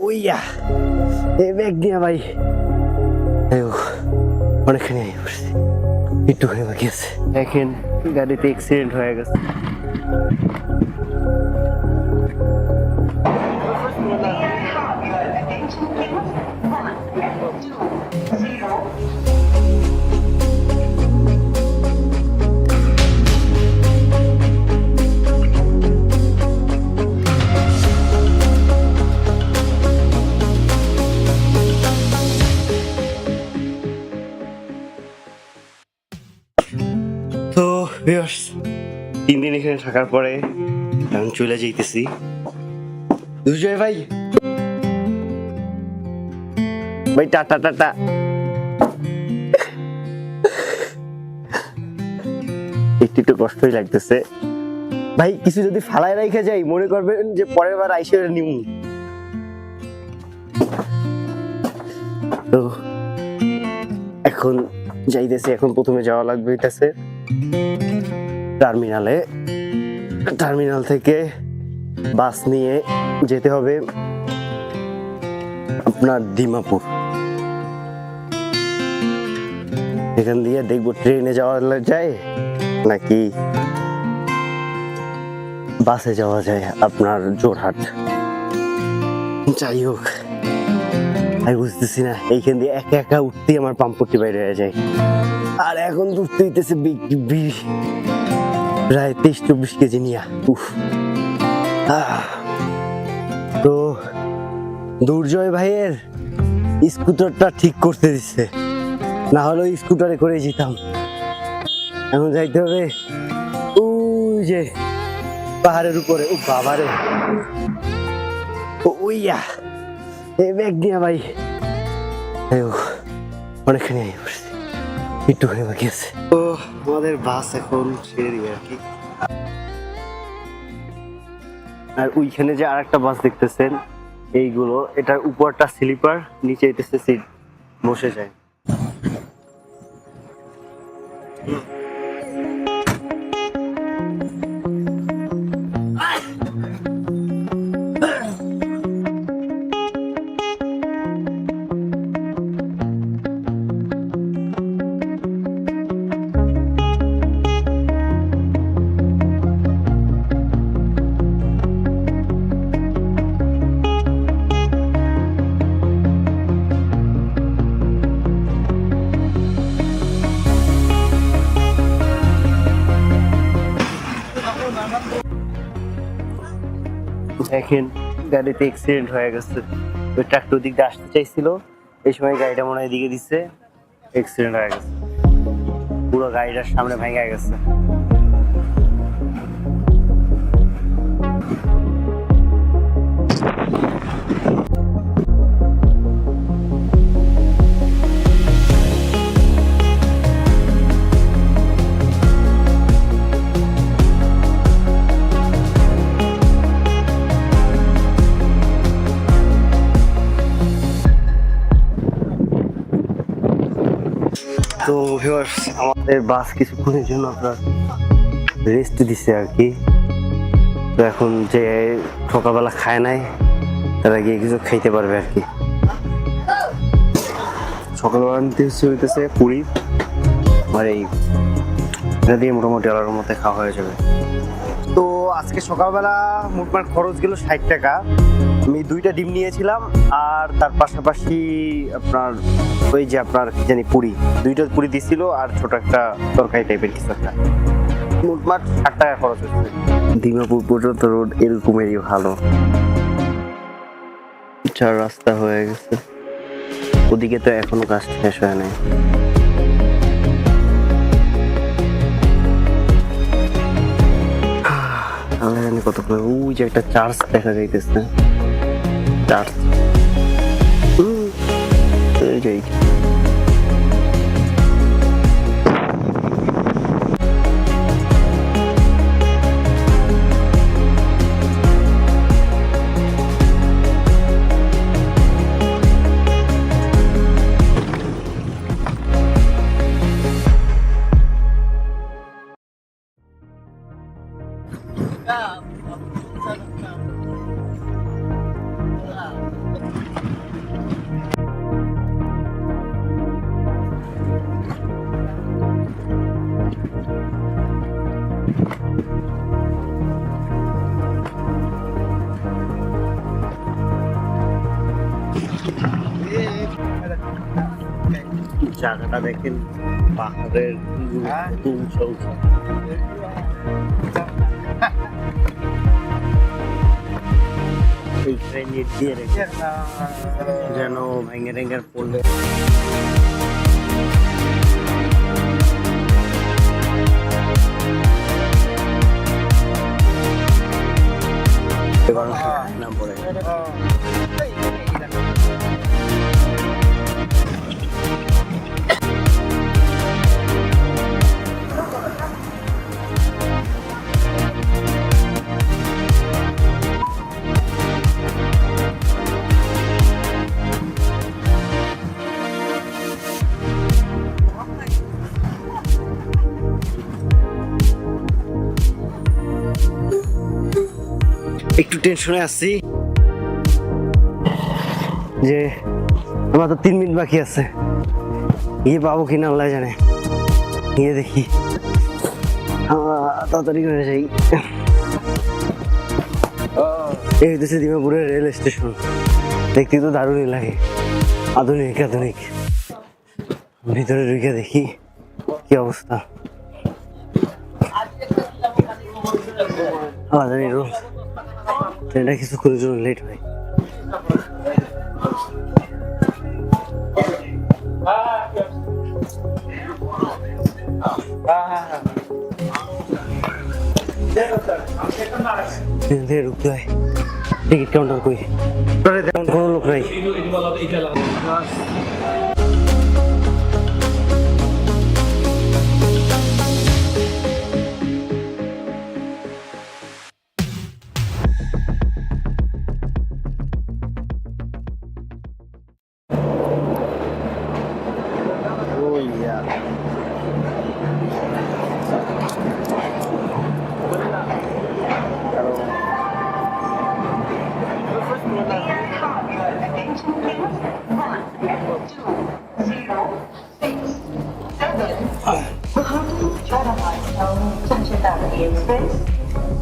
ওইয়া এই ব্যাগ নিয়ে ভাই অনেকখানি আগে পড়ছি, একটুখানি বাকি আছে। এখন গাড়িতে অ্যাক্সিডেন্ট হয়ে গেছে। তো ভিউয়ার্স, 3 দিন এখানে থাকার পরে আমি চলে যাইতেছি। দুজয় ভাই, ভাই টাটা টাটা। একটু কষ্টই লাগতেছে ভাই, কিছু যদি ফালায় রাখা যাই মনে করবেন যে পরের বার আইসে নিমু। তো এখন যাইতেছে, এখন প্রথমে যাওয়া লাগবে এটাছে টার্মিনালে। টার্মিনাল থেকে বাস নিয়ে যেতে হবে আপনার ডিমাপুর। এখান দিয়ে দেখবো ট্রেনে যাওয়া যায় নাকি বাসে যাওয়া যায় আপনার জোরহাট। যাই হোক, আমি বুঝতেছি না, এইখান দিয়ে একা একা উঠতেই আমার পাম্পটি বাইরে হয়ে যায়। আর এখন উঠতে হইতেছে প্রায় 23-24 কেজি নিয়ে। উফ। তো দুর্জয় ভাইয়ের স্কুটারটা ঠিক করতে দিচ্ছে, না হলে স্কুটারে করে যেতাম। এখন যাইতে হবে ওই যে পাহাড়ের উপরে। ও বাবারে, ওইয়া এই ব্যাগ নিয়ে ভাই অনেকখানি আগে পড়ছি, একটুখানি বাকি আছে। তো আমাদের বাস এখন ছেড়ে দিবে আর কি। আর ওইখানে যে আরেকটা বাস দেখতেছেন, এইগুলো, এটার উপরটা স্লিপার, নিচে এটাছে সিট, বসে যায়। দেখেন গাড়িতে অ্যাক্সিডেন্ট হয়ে গেছে। ওই ট্রাক্টর দিক দিয়ে আসতে চাইছিল, এই সময় গাড়িটা মনে হয় দিকে দিচ্ছে, অ্যাক্সিডেন্ট হয়ে গেছে। পুরো গাড়িটার সামনে ভেঙে গেছে। তো ভিউয়ার্স, আমাদের বাস কিছুক্ষণের জন্য আপনার রেস্ট দিচ্ছে আর কি। তো এখন যে সকালবেলা খায় নাই, তারা গিয়ে কিছু খাইতে পারবে আর কি। সকালবেলা নিতে হইতেছে পুরি, আর এই এটা দিয়ে মোটামুটি আলার মধ্যে খাওয়া হয়ে যাবে। তো আজকে সকালবেলা মোটমাট খরচ গেল 60 টাকা। আমি 2টা ডিম নিয়েছিলাম, আর তার পাশাপাশি আপনার ওই যে আপনার কি জানি পুরি, 2টা পুরি দিছিল, আর ছোট একটা তরকারি টাইপের কিছু একটা। মোটমাট 60 টাকা খরচ হচ্ছে। ডিমাপুর পর্যন্ত রোড এরকমেরই ভালো, 4 রাস্তা হয়ে গেছে। ওদিকে তো এখনো কাজ শেষ হয় নাই। কতক্ষণ ওই যে একটা চার্চ দেখা যাইতেছে, চার্চ যাই। জায়গাটা দেখেন, পাহাড়ের উঁচা উঁচা। এইখানে নেট দিয়ে রেখে যেন ভেঙে ভেঙে পড়লে না পড়ে। একটু টেনশনে আসছি যে আমার তো 3 মিনিট বাকি আছে, গিয়ে পাবো কিনা আল্লাহ জানে। গিয়ে দেখি, তাড়াতাড়ি করে যাই। এই হইতেছে দিমাপুরের রেল স্টেশন, দেখতে তো দারুণই লাগে, আধুনিক আধুনিক। ভিতরে ঢুকে দেখি কি অবস্থা। জানি রোজ ট্রেনটা কিছু করে জন্য লেট হয়। ঢুকতে হয়, টিকিট কাউন্টার কই, কোনো লোক নাই। Express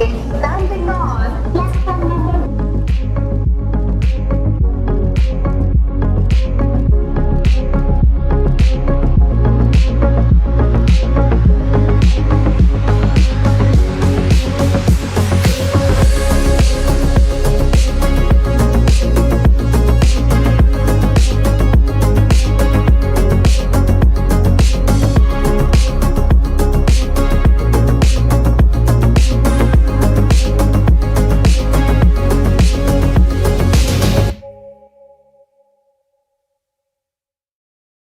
is standing on